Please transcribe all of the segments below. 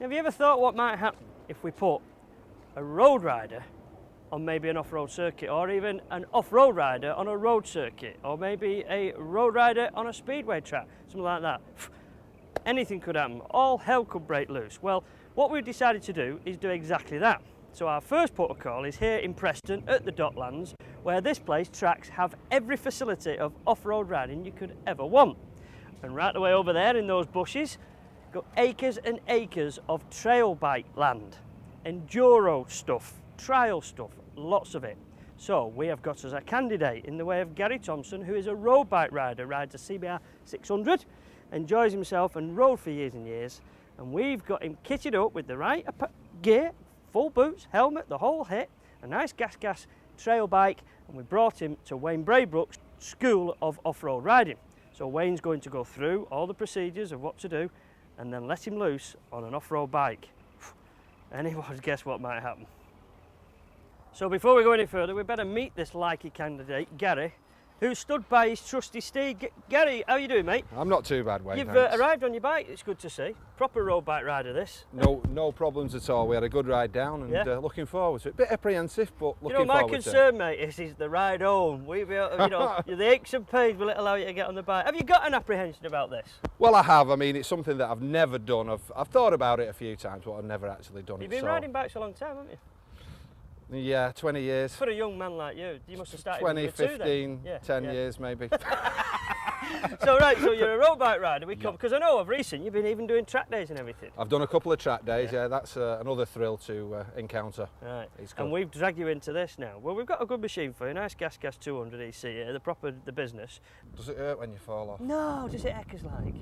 Have you ever thought what might happen if we put a road rider on maybe an off-road circuit, or even an off-road rider on a road circuit, or maybe a road rider on a speedway track, something like that? Anything could happen. All hell could break loose. Well, what we've decided to do is do exactly that. So our first protocol is here in Preston at the Docklands, where this place tracks have every facility of off-road riding you could ever want. And right the way over there in those bushes, got acres and acres of trail bike land, enduro stuff, trial stuff, lots of it. So we have got as a candidate in the way of Gary Thompson, who is a road bike rider, rides a CBR 600, enjoys himself and rode for years and years. And we've got him kitted up with the right gear, full boots, helmet, the whole hit, a nice gas trail bike, and we brought him to Wayne Braybrook's School of Off-Road Riding. So Wayne's going to go through all the procedures of what to do and then let him loose on an off-road bike. Anyone guess what might happen? So before we go any further, we better meet this likely candidate, Gary, who stood by his trusty steed. Gary, how you doing, mate? I'm not too bad, Wayne. You've arrived on your bike, it's good to see. Proper road bike rider, this. No problems at all. We had a good ride down and looking forward to it. Bit apprehensive, but looking forward to it. My concern, mate, is the ride home. The aches and pains will it allow you to get on the bike. Have you got an apprehension about this? Well, I have. I mean, it's something that I've never done. I've thought about it a few times, but I've never actually done it. You've been riding bikes a long time, haven't you? Yeah, 20 years. For a young man like you must have started 20, with 15, 10 years maybe. So you're a road bike rider. Because I know of recent you've been even doing track days and everything. I've done a couple of track days, that's another thrill to encounter. Right, and we've dragged you into this now. Well, we've got a good machine for you, nice gas 200 EC here, the business. Does it hurt when you fall off? No, does it echoes like?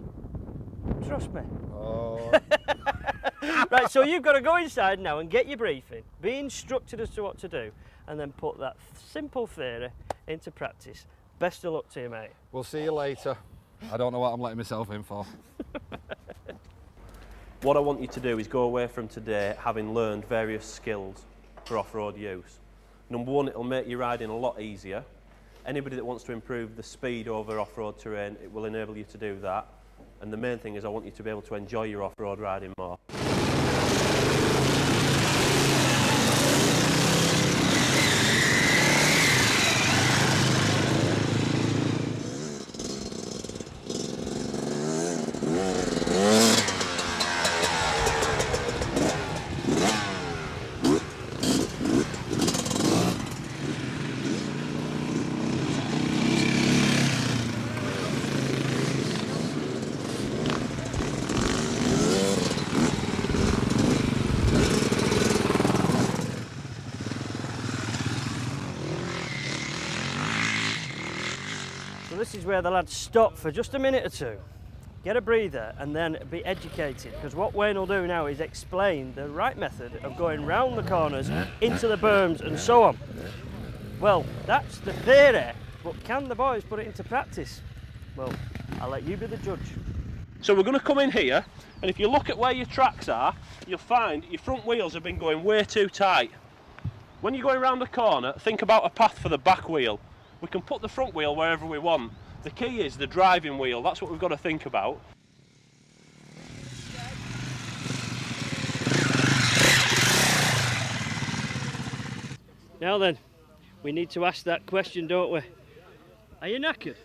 Trust me. Oh. Right, so you've got to go inside now and get your briefing, be instructed as to what to do, and then put that simple theory into practice. Best of luck to you, mate. We'll see you later. I don't know what I'm letting myself in for. What I want you to do is go away from today having learned various skills for off-road use. Number one, it'll make your riding a lot easier. Anybody that wants to improve the speed over off-road terrain, it will enable you to do that. And the main thing is I want you to be able to enjoy your off-road riding more. This is where the lads stop for just a minute or two, get a breather and then be educated, because what Wayne will do now is explain the right method of going round the corners into the berms and so on. Well, that's the theory, but can the boys put it into practice? Well, I'll let you be the judge. So we're going to come in here, and if you look at where your tracks are, you'll find your front wheels have been going way too tight. When you're going around the corner, think about a path for the back wheel. We can put the front wheel wherever we want. The key is the driving wheel. That's what we've got to think about. Now then, we need to ask that question, don't we? Are you knackered?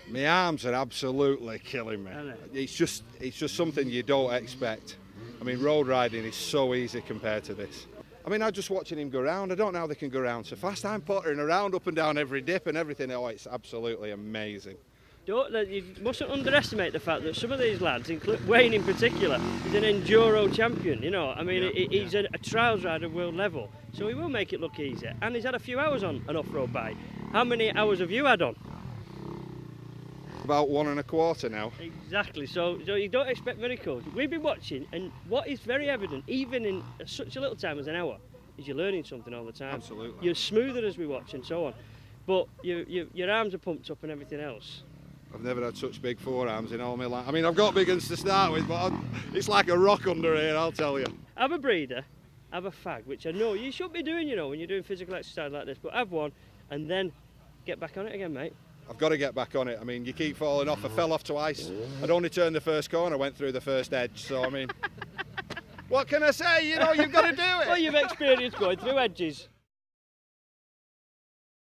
My arms are absolutely killing me. It's just something you don't expect. I mean, road riding is so easy compared to this. I mean, I'm just watching him go round. I don't know how they can go round so fast. I'm pottering around up and down every dip and everything. Oh, it's absolutely amazing. You mustn't underestimate the fact that some of these lads, including Wayne in particular, is an enduro champion, you know. I mean, he's a trials rider world level, so he will make it look easy. And he's had a few hours on an off-road bike. How many hours have you had on? About 1.25 now. Exactly, so you don't expect miracles. We've been watching, and what is very evident, even in such a little time as an hour, is you're learning something all the time. Absolutely. You're smoother as we watch and so on, but your arms are pumped up and everything else. I've never had such big forearms in all my life. I mean, I've got big ones to start with, but it's like a rock under here, I'll tell you. Have a breather, have a fag, which I know you should be doing, you know, when you're doing physical exercise like this, but have one, and then get back on it again, mate. I've got to get back on it. I mean, you keep falling off. I fell off twice. I'd only turned the first corner, went through the first edge, so I mean... What can I say? You know, you've got to do it. Well, you've experienced going through edges.